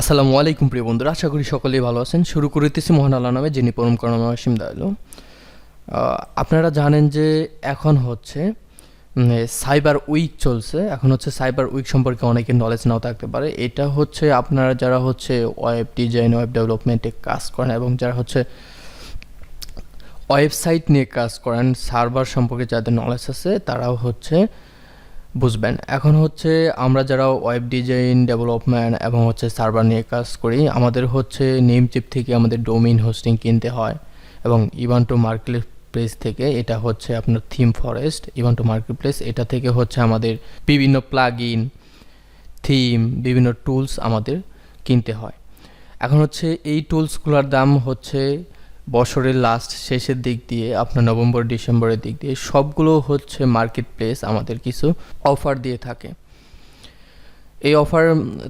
আসসালামু আলাইকুম প্রিয় বন্ধুরা, আশা করি সকলেই ভালো আছেন। শুরু করিতেছি মহান আল্লাহ নামে, যিনি পরম করুণাময় অসীম দয়ালু। আপনারা জানেন যে এখন হচ্ছে সাইবার উইক চলছে। এখন হচ্ছে সাইবার উইক সম্পর্কে অনেকের নলেজ নাও থাকতে পারে। এটা হচ্ছে আপনারা যারা হচ্ছে ওয়েব ডিজাইন, ওয়েব ডেভেলপমেন্টে কাজ করেন এবং যারা হচ্ছে ওয়েবসাইট নিয়ে কাজ করেন, সার্ভার সম্পর্কে যাদের নলেজ আছে তারাও হচ্ছে বুঝবেন। এখন হচ্ছে আমরা যারা ওয়েব ডিজাইন, ডেভেলপমেন্ট এবং হচ্ছে সার্ভার নিয়ে কাজ করি, আমাদের হচ্ছে নেমচিপ থেকে আমাদের ডোমেইন হোস্টিং কিনতে হয় এবং ইভান্টো মার্কেট প্লেস থেকে, এটা হচ্ছে আপনার থিম ফরেস্ট ইভান্টো মার্কেট প্লেস, এটা থেকে হচ্ছে আমাদের বিভিন্ন প্লাগ ইন, থিম, বিভিন্ন টুলস আমাদের কিনতে হয়। এখন হচ্ছে এই টুলসগুলোর দাম হচ্ছে বছরের লাস্ট শেষের দিক দিয়ে, আপনার নভেম্বর ডিসেম্বরের দিক দিয়ে সবগুলো হচ্ছে মার্কেট প্লেস আমাদের কিছু অফার দিয়ে থাকে। এই অফার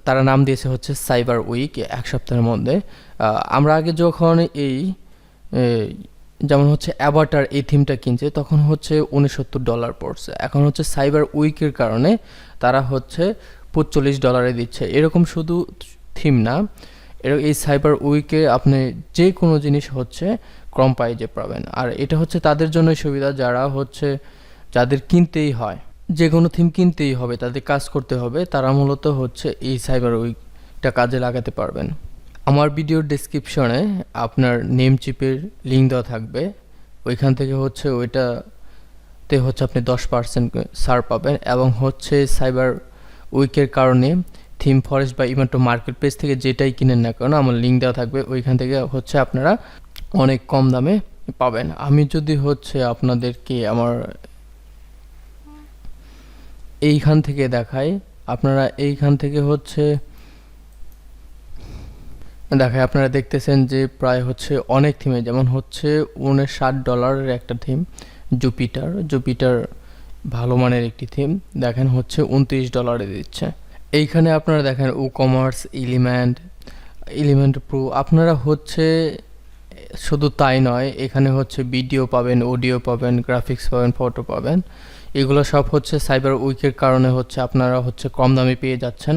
তারা নাম দিয়েছে হচ্ছে সাইবার উইক, এক সপ্তাহের মধ্যে। আমরা আগে যখন এই যেমন হচ্ছে অ্যাভাটার এই থিমটা কিনছে তখন হচ্ছে $69 পড়ছে। এখন হচ্ছে সাইবার উইকের কারণে তারা হচ্ছে $45 দিচ্ছে। এরকম শুধু থিম না, এই সাইবার উইকে আপনি যে কোনো জিনিস হচ্ছে কম প্রাইজে পাবেন। আর এটা হচ্ছে তাদের জন্য সুবিধা যারা হচ্ছে যাদের কিনতেই হয়, যে কোনো থিম কিনতেই হবে, তাদের কাজ করতে হবে, তারা মূলত হচ্ছে এই সাইবার উইকটা কাজে লাগাতে পারবেন। আমার ভিডিওর ডেসক্রিপশনে আপনার নেমচিপের লিঙ্ক দেওয়া থাকবে, ওইখান থেকে হচ্ছে ওইটাতে হচ্ছে আপনি 10% ছাড় পাবেন এবং হচ্ছে সাইবার উইকের কারণে থিম ফরেস্ট বা ইভেন্টো মার্কেট প্লেস থেকে যেটাই কিনেন না কেন, আমার লিঙ্ক দেওয়া থাকবে, ওইখান থেকে হচ্ছে আপনারা অনেক কম দামে পাবেন। আমি যদি হচ্ছে আপনাদেরকে আমার এইখান থেকে দেখাই, আপনারা এইখান থেকে হচ্ছে দেখায়, আপনারা দেখতেছেন যে প্রায় হচ্ছে অনেক থিমে, যেমন হচ্ছে $59 একটা থিম জুপিটার ভালো মানের একটি থিম, দেখেন হচ্ছে $29 দিচ্ছে। এইখানে আপনারা দেখেন কমার্স, এলিমেন্ট প্রো, আপনারা হচ্ছে শুধু তাই নয়, এখানে হচ্ছে ভিডিও পাবেন, অডিও পাবেন, গ্রাফিক্স পাবেন, ফটো পাবেন। এগুলো সব হচ্ছে সাইবার উইকের কারণে হচ্ছে আপনারা হচ্ছে কম দামে পেয়ে যাচ্ছেন।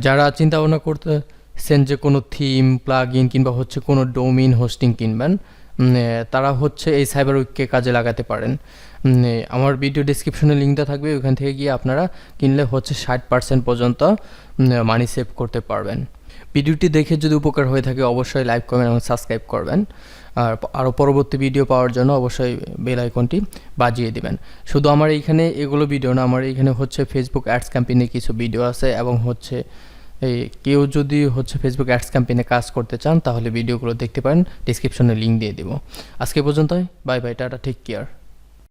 যারা চিন্তা ভাবনা করতেছেন যে কোনো থিম, প্লাগ ইন কিংবা হচ্ছে কোনো ডোমেইন হোস্টিং কিনবেন, তারা হচ্ছে এই সাইবার উইককে কাজে লাগাতে পারেন। আমার ভিডিও ডেসক্রিপশনে লিঙ্কটা থাকবে, ওইখান থেকে গিয়ে আপনারা কিনলে হচ্ছে 60% পর্যন্ত মানি সেভ করতে পারবেন। ভিডিওটি দেখে যদি উপকার হয়ে থাকে অবশ্যই লাইক, কমেন্ট এবং সাবস্ক্রাইব করবেন। আর আরও পরবর্তী ভিডিও পাওয়ার জন্য অবশ্যই বেল আইকনটি বাজিয়ে দিবেন। শুধু আমার এইখানে এগুলো ভিডিও না, আমার এইখানে হচ্ছে ফেসবুক অ্যাডস ক্যাম্পেইনের কিছু ভিডিও আছে এবং হচ্ছে কেউ যদি হচ্ছে ফেসবুক অ্যাডস ক্যাম্পেইনে কাজ করতে চান তাহলে ভিডিওগুলো দেখতে পারেন, ডিসক্রিপশনে লিঙ্ক দিয়ে দেবো। আজকে পর্যন্তই, bye bye, tata, take care.